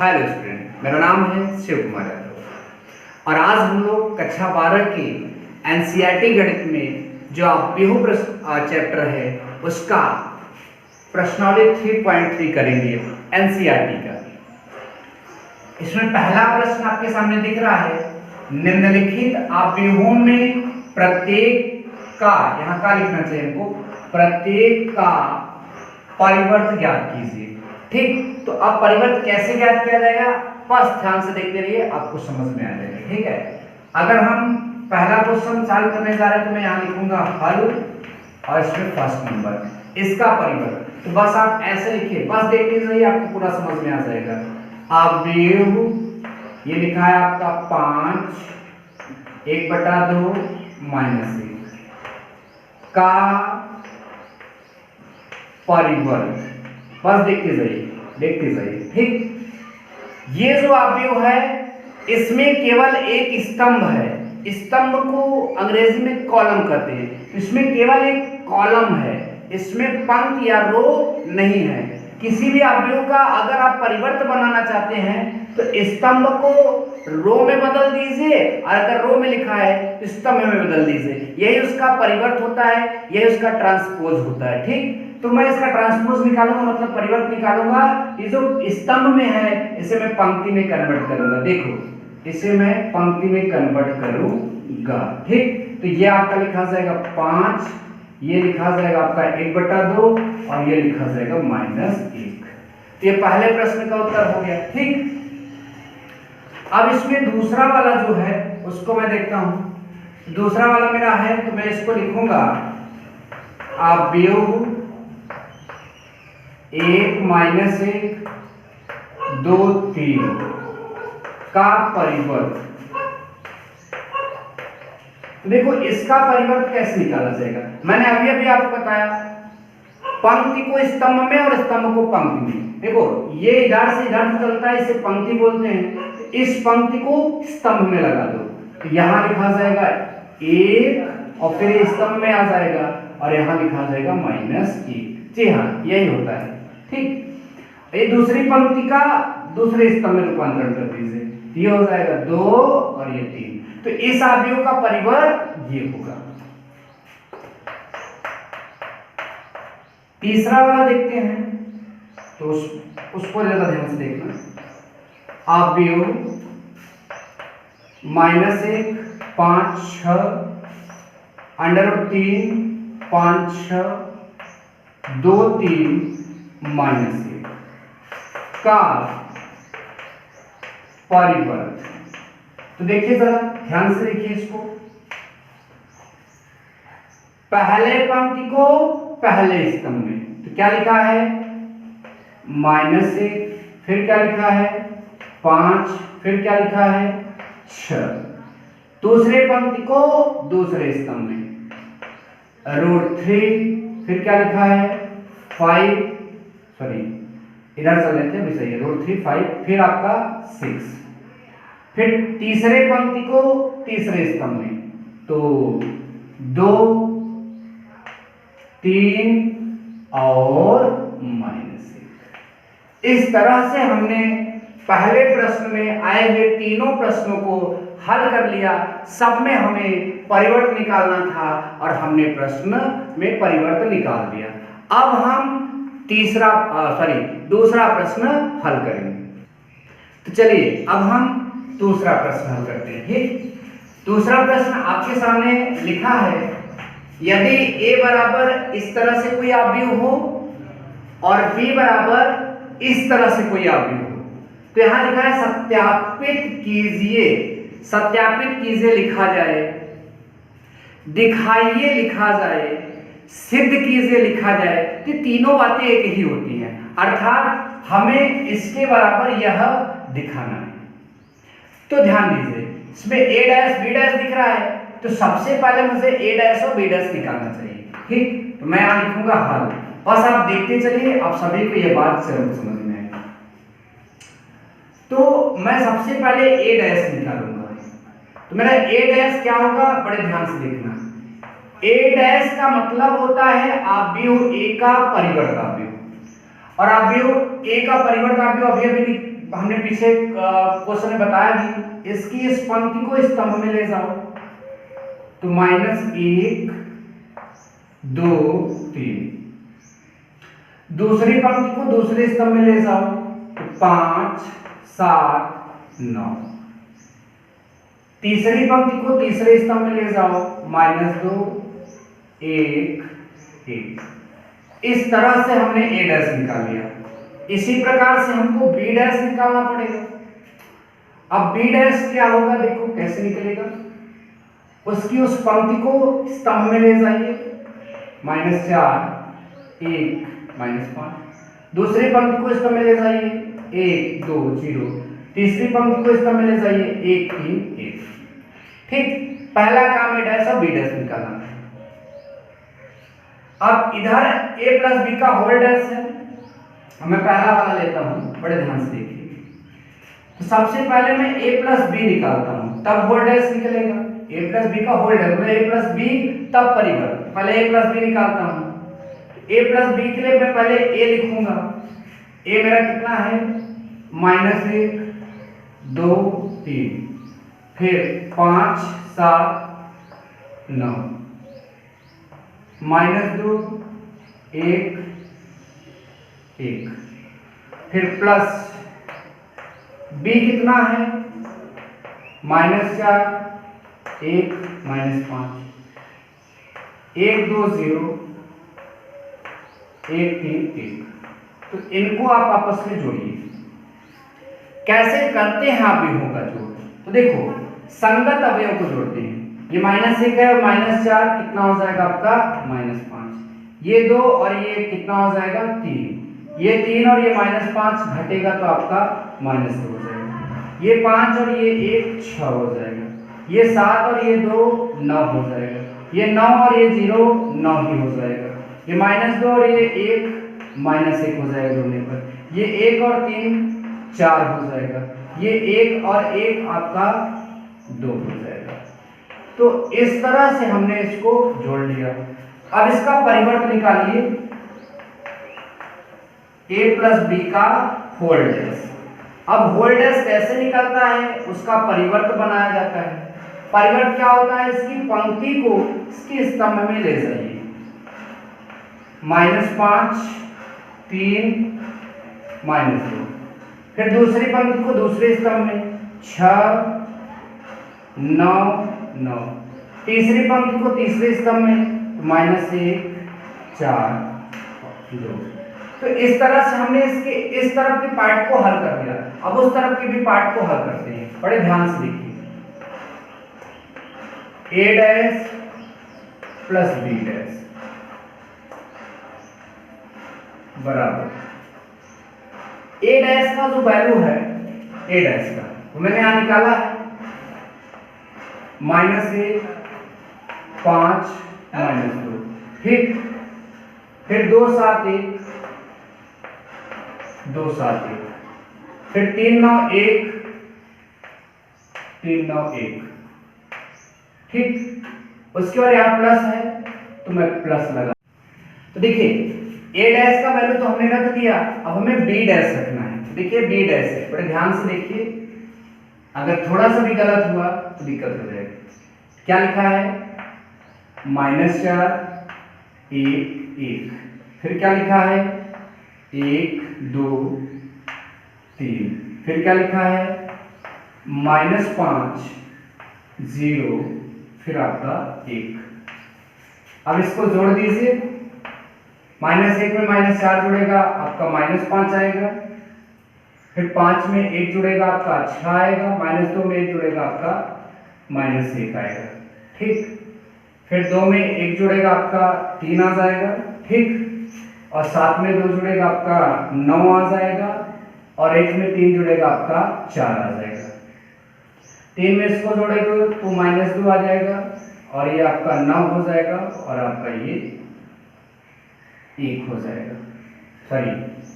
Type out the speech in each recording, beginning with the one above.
Hello student, मेरा नाम है शिव कुमार यादव और आज हम लोग कक्षा 12 के एनसीईआरटी गणित में जो अवयव चैप्टर है उसका प्रश्नावली 3.3 करेंगे एनसीईआरटी का। इसमें पहला प्रश्न आपके सामने दिख रहा है, निम्नलिखित अवयवों में प्रत्येक का, यहाँ का लिखना चाहिए हमको, प्रत्येक का परिवर्त ज्ञात कीजिए। ठीक, तो अब परिवर्त कैसे ज्ञात किया जाएगा, बस ध्यान से देखते रहिए, आपको समझ में आ जाएगा। ठीक है, अगर हम पहला क्वेश्चन सॉल्व करने जा रहे हैं तो मैं यहाँ लिखूंगा हल और इसमें फर्स्ट नंबर इसका परिवर्त। तो बस आप ऐसे लिखिए, बस देखते जाइए, आपको पूरा समझ में आ जाएगा। अवयव ये लिखा है आपका 5 1/2 -1 का परिवर्त, बस देखते जाइए। ठीक, ये जो अवयव है इसमें केवल एक स्तंभ है, स्तंभ को अंग्रेजी में कॉलम कहते हैं। इसमें केवल एक कॉलम है, इसमें पंक्ति या रो नहीं है। किसी भी अवयव का अगर आप परिवर्त बनाना चाहते हैं तो स्तंभ को रो में बदल दीजिए, और अगर रो में लिखा है तो स्तंभ में बदल दीजिए। यही उसका परिवर्त होता है, यही उसका ट्रांसपोज होता है। ठीक, तो मैं इसका ट्रांसपोज निकालूंगा, मतलब परिवर्त निकालूंगा। ये जो स्तंभ में है इसे मैं पंक्ति में कन्वर्ट करूंगा। देखो, इसे मैं पंक्ति में कन्वर्ट करूंगा। ठीक, तो ये आपका लिखा जाएगा 5, ये लिखा जाएगा आपका 1/2 और ये लिखा जाएगा -1। तो ये पहले प्रश्न का उत्तर हो गया। ठीक, अब इसमें दूसरा वाला जो है उसको मैं देखता हूं। दूसरा वाला मेरा है तो मैं इसको लिखूंगा अवयव 1 -1 2 3 का परिवर्त। देखो, इसका परिवर्त कैसे निकाला जाएगा, मैंने अभी आपको बताया, पंक्ति को स्तंभ में और स्तंभ को पंक्ति में। देखो, ये इधर से इधर चलता है, इसे पंक्ति बोलते हैं। इस पंक्ति को स्तंभ में लगा दो तो यहां लिखा जाएगा 1 और फिर स्तंभ में आ जाएगा और यहां लिखा जाएगा -1। जी हाँ, यही होता है। ठीक, ये दूसरी पंक्ति का दूसरे स्तंभ में रूपांतरण कर दीजिए, ये हो जाएगा 2 और ये 3। तो इस अवयव का परिवर्त ये होगा। तीसरा वाला देखते हैं, तो उसको ज्यादा ध्यान से देखना। अवयव -1 5 6 √3 5 6 2 3 -1 का परिवर्त। तो देखिए, जरा ध्यान से देखिए इसको, पहले पंक्ति को पहले स्तंभ में, तो क्या लिखा है -1, फिर क्या लिखा है 5, फिर क्या लिखा है 6। दूसरे पंक्ति को दूसरे स्तंभ में √3, फिर क्या लिखा है 5, सॉरी इधर चल लेते हैं, अभी सही है, √3 5, फिर आपका 6। फिर तीसरे पंक्ति को तीसरे स्तंभ में, तो 2 3 और -1। इस तरह से हमने पहले प्रश्न में आए हुए तीनों प्रश्नों को हल कर लिया। सब में हमें परिवर्त निकालना था और हमने प्रश्न में परिवर्तन निकाल दिया। अब हम दूसरा प्रश्न हल करेंगे। तो चलिए अब हम दूसरा प्रश्न हल करते हैं। ठीक, दूसरा प्रश्न आपके सामने लिखा है, यदि a बराबर इस तरह से कोई अवयव हो और b बराबर इस तरह से कोई अवयव हो, तो यहां लिखा है सत्यापित कीजिए लिखा जाए, दिखाइए लिखा जाए, सिद्ध कीजिए लिखा जाए। तो तीनों बातें एक ही होती हैं, अर्थात हमें इसके बराबर यह दिखाना है। तो ध्यान दीजिए, इसमें a' b' दिख रहा है, तो सबसे पहले मुझे a' और b' निकालना चाहिए। ठीक, तो मैं यहां लिखूंगा हल, बस आप देखते चलिए, आप सभी को यह बात समझ में आएगी। तो मैं सबसे पहले a' निकालूंगा, तो मेरा a' क्या होगा, बड़े ध्यान से देखना। a' का मतलब होता है अवयव a का परिवर्त अवयव, और अवयव a का परिवर्त अवयव अभी हमने पीछे क्वेश्चन में बताया कि इसकी इस पंक्ति को स्तंभ में ले जाओ, तो -1 2 3। दूसरी पंक्ति को दूसरे स्तंभ में ले जाओ, तो 5 7 9। तीसरी पंक्ति को तीसरे स्तंभ में ले जाओ, -2 1 1। इस तरह से हमने a डैश निकाल लिया। इसी प्रकार से हमको b डैश निकालना पड़ेगा। अब b डैश क्या होगा, देखो कैसे निकलेगा। उसकी उस पंक्ति को स्तंभ में ले जाइए, -4 1 -5। दूसरी पंक्ति को स्तंभ में ले जाइए, 1 2 0। तीसरी पंक्ति को स्तंभ में ले जाइए, 1 3 1। ठीक, पहला काम a डैश और b डैश निकालना। अब इधर a प्लस b का होल डैश है, मैं पहला वाला लेता हूं, बड़े ध्यान से देखिए। तो सबसे पहले मैं a प्लस b निकालता हूं, तब होल डैश निकलेगा। a प्लस b का whole dash, a plus b तब परिवर्त। पहले a प्लस b निकालता हूं। a प्लस b के लिए मैं पहले a लिखूंगा। a मेरा कितना है, -1 2 3, फिर 5 7 9, -2 1 1, फिर प्लस b कितना है, -4 1 -5, 1 2 0 1 3 1। तो इनको आप आपस में जोड़िए। कैसे करते हैं आप व्यूहों का जोड़, तो देखो संगत अवयव को जोड़ते हैं। ये -1 है और -4 कितना हो जाएगा आपका, -5। ये 2 और ये कितना हो जाएगा, 3। ये 3 और ये -5 घटेगा तो आपका -2 हो जाएगा। ये 5 और ये 1 6 हो जाएगा। ये 7 और ये 2 9 हो जाएगा। ये 9 और ये 0 9 ही हो जाएगा। ये -2 और ये 1 -1 हो जाएगा जोड़ने पर। ये 1 और 3 4 हो जाएगा। ये 1 और 1 आपका 2 हो जाएगा। तो इस तरह से हमने इसको जोड़ लिया। अब इसका परिवर्त निकालिए, a प्लस b का होल डैश। अब होल डैश कैसे निकलता है, उसका परिवर्त बनाया जाता है। परिवर्त क्या होता है, इसकी पंक्ति को इसके स्तंभ में ले जाइए, -5 3 -2। फिर दूसरी पंक्ति को दूसरे स्तंभ में, 6 9 9। तीसरी पंक्ति को तीसरे स्तंभ में, -1 4 2। तो इस तरह से हमने इसके इस तरफ के पार्ट को हल कर दिया। अब उस तरफ के भी पार्ट को हल करते हैं, बड़े ध्यान से देखिए। a dash plus b dash बराबर a डैश का जो वैल्यू है, a डैश का वो मैंने यहां निकाला है, -1 5 -2। ठीक, फिर 2 7 1 2 7 1, फिर 3 9 1 3 9 1। ठीक, उसके बाद यहाँ प्लस है तो मैं प्लस लगा। तो देखिए a डैश का वैल्यू तो हमने रख दिया, अब हमें b डैश रखना है। तो देखिए b डैश है, बड़े ध्यान से देखिए, अगर थोड़ा सा भी गलत हुआ तो दिक्कत हो जाएगी। क्या लिखा है, -4 1 1। फिर क्या लिखा है, 1 2 3। फिर क्या लिखा है, -5 0, फिर आपका 1। अब इसको जोड़ दीजिए, -1 में -4 जुड़ेगा आपका -5 आएगा। फिर 5 में 1 जुड़ेगा आपका 6 आएगा। -2 में 1 जुड़ेगा आपका -1 आएगा। ठीक, फिर 2 में 1 जुड़ेगा आपका 3 आ जाएगा। ठीक, और 7 में 2 जुड़ेगा आपका 9 आ जाएगा। और 1 में 3 जुड़ेगा आपका 4 आ जाएगा। 3 में इसको जोड़ेगा तो -2 आ जाएगा और ये आपका 9 हो जाएगा और आपका ये 1 हो जाएगा। सॉरी,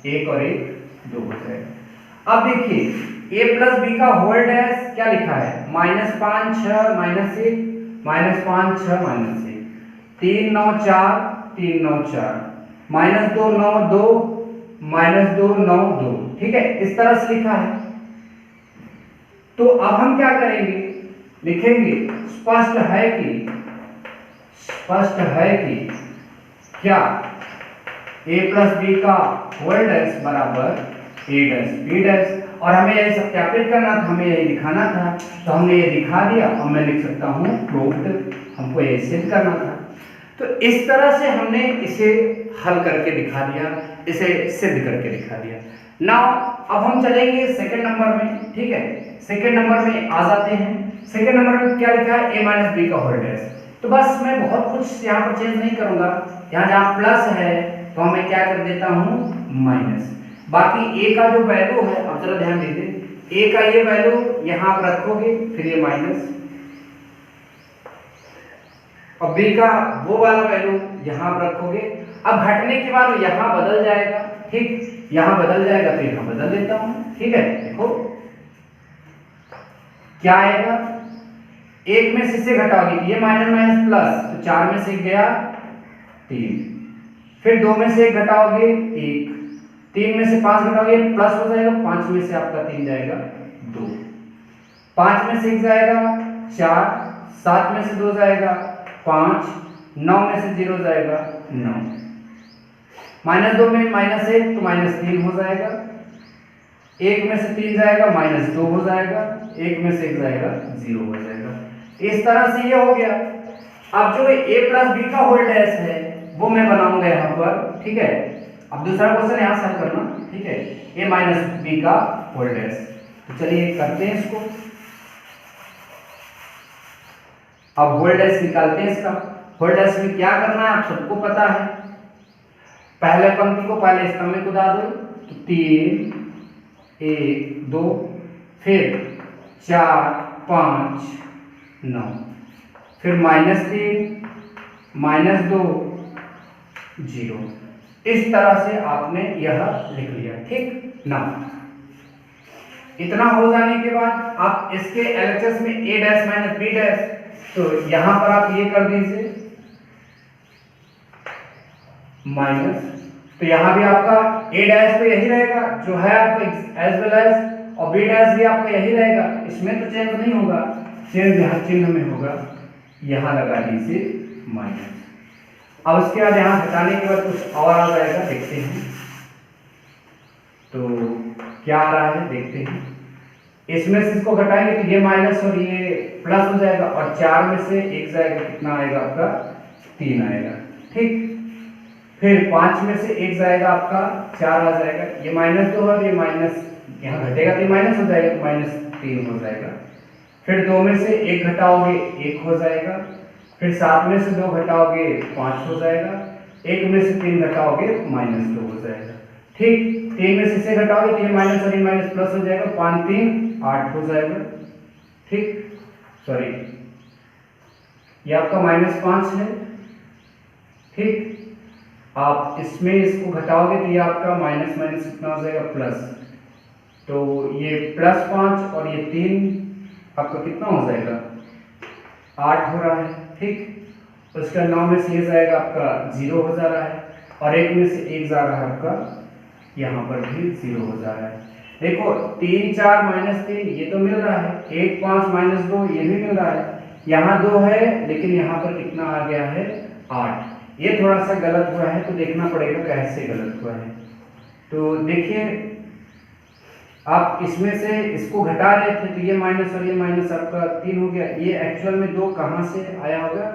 1 और 1 2 हो जाएगा। अब देखिए a प्लस b का होल डैश क्या लिखा है, -5 6 -1 -5 6 -1 3 9 4 3 9 4 -2 9 2 -2 9 2। ठीक है, इस तरह से लिखा है। तो अब हम क्या करेंगे, लिखेंगे स्पष्ट है कि क्या a प्लस बी का होल डैश बराबर a डैश b डैश, और हमें यही सत्यापित करना था, हमें यही दिखाना था, तो हमने ये दिखा दिया। और मैं लिख सकता हूँ प्रूव्ड, हमको ये सिद्ध करना था। तो इस तरह से हमने इसे हल करके दिखा दिया, इसे सिद्ध करके दिखा दिया। नाउ अब हम चलेंगे सेकंड नंबर में, ठीक है। सेकंड नंबर में आ जाते हैं। सेकंड नंबर में क्या लिखा है, a माइनस बी का होल डैश। तो बस मैं बहुत कुछ यहाँ पर चेंज नहीं करूंगा, यहाँ जहाँ प्लस है तो मैं क्या कर देता हूँ माइनस। बाकी a का जो वैल्यू है, अब जरा ध्यान दीजिए, a का ये वैल्यू यहाँ पर रखोगे, फिर ये माइनस, और b का वो वाला वैल्यू यहाँ पर रखोगे। अब घटने के बाद यहाँ बदल जाएगा, ठीक, यहाँ बदल जाएगा, तो यहाँ बदल देता हूँ, ठीक है। देखो क्या आएगा, एक में से इसे घटाओगे, ये माइनस माइनस प्लस, तो 4 में से गया 3, फिर 2 में से 1 घटाओगे 1, 3 में से 5 घटाओगे प्लस हो जाएगा, 5 में से आपका 3 जाएगा 2, 5 में से 1 जाएगा 4, 7 में से 2 जाएगा 5, 9 में से 0 जाएगा 9, -2 में -1 तो -3 हो जाएगा, 1 में से 3 जाएगा -2 हो जाएगा, 1 में से 1 जाएगा 0 हो जाएगा। इस तरह से ये हो गया। अब जो a प्लस बी का होल डैश है वो मैं बनाऊंगा यहाँ पर, ठीक है। अब दूसरा क्वेश्चन यहाँ से हल करना, ठीक है, a माइनस बी का होल डैश। तो चलिए करते हैं इसको। अब होल डैश निकालते हैं इसका। होल डैश में क्या करना है आप सबको पता है, पहले पंक्ति को पहले स्तंभ में कुदा दो, तो 3 1 2, फिर 4 5 9, फिर -3 -2 0। इस तरह से आपने यह लिख लिया, ठीक ना। इतना हो जाने के बाद आप इसके LHS में a dash minus b dash, तो यहां पर आप ये कर दीजिए माइनस, तो यहां भी आपका a डैश तो यही रहेगा जो है आपका एज वेल एज, और b डैश भी आपका यही रहेगा, इसमें तो चेंज नहीं होगा, चेंज यहाँ चिन्ह में होगा, यहाँ लगा दीजिए माइनस। अब उसके बाद यहाँ हटाने के बाद कुछ और आ जाएगा, देखते हैं तो क्या आ रहा है, देखते हैं। इसमें से इसको घटाएंगे तो ये माइनस और ये प्लस हो जाएगा, और 4 में से 1 जाएगा, कितना आएगा आपका 3 आएगा, ठीक। फिर 5 में से 1 जाएगा आपका 4 आ जाएगा, ये -2 और ये माइनस यहाँ घटेगा तो ये माइनस हो जाएगा, -3 हो जाएगा। फिर 2 में से 1 घटाओगे 1 हो जाएगा, फिर 7 में से 2 घटाओगे 5 हो जाएगा, 1 में से 3 घटाओगे -2 हो जाएगा, ठीक। 3 में से इसे घटाओगे तो ये माइनस और ये माइनस प्लस हो जाएगा, 5 3 8 हो जाएगा, ठीक। सॉरी, ये आपका -5 है, ठीक। आप इसमें इसको घटाओगे तो ये आपका माइनस माइनस कितना हो जाएगा प्लस, तो ये +5 और ये 3 आपका कितना हो जाएगा 8 हो रहा है, ठीक। उसका 9 में से ये जाएगा आपका 0 हो जा रहा है, और 1 में से 1 जा रहा है आपका, यहाँ पर भी 0 हो जा रहा है। देखो 3 4 -3 ये तो मिल रहा है, 1 5 -2 ये भी मिल रहा है, यहाँ 2 है लेकिन यहाँ पर कितना आ गया है 8, ये थोड़ा सा गलत हुआ है, तो देखना पड़ेगा कैसे गलत हुआ है। तो देखिए आप इसमें से इसको घटा रहे थे तो ये माइनस और ये माइनस आपका 3 हो गया, ये एक्चुअल में 2 कहाँ से आया होगा,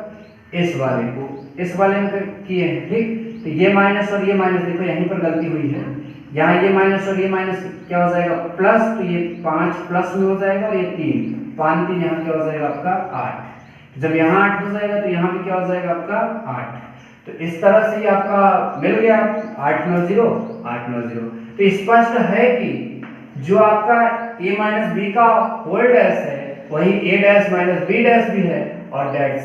इस वाले को, इस वाले में किए हैं, ठीक। तो ये माइनस और ये माइनस, देखो यहीं पर गलती हुई है, यहाँ ये माइनस और ये माइनस क्या हो जाएगा प्लस, तो ये 5 प्लस में हो जाएगा, और ये 3 5 3 यहाँ क्या हो जाएगा आपका 8। जब यहाँ 8 हो जाएगा तो यहाँ भी क्या हो जाएगा आपका 8। तो इस तरह से ये आपका मिल गया 8 9 0 8 9 0। तो स्पष्ट है कि जो आपका a माइनस बी का होल डैश है वही a dash minus b dash भी है, और that's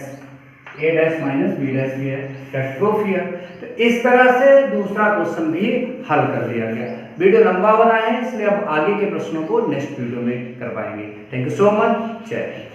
a dash minus b dash भी है, दैट्स प्रूफ हियर। तो इस तरह से दूसरा क्वेश्चन भी हल कर दिया गया। वीडियो लंबा हो रहा है इसलिए अब आगे के प्रश्नों को नेक्स्ट वीडियो में कर पाएंगे। थैंक यू सो मच, जय हिंद।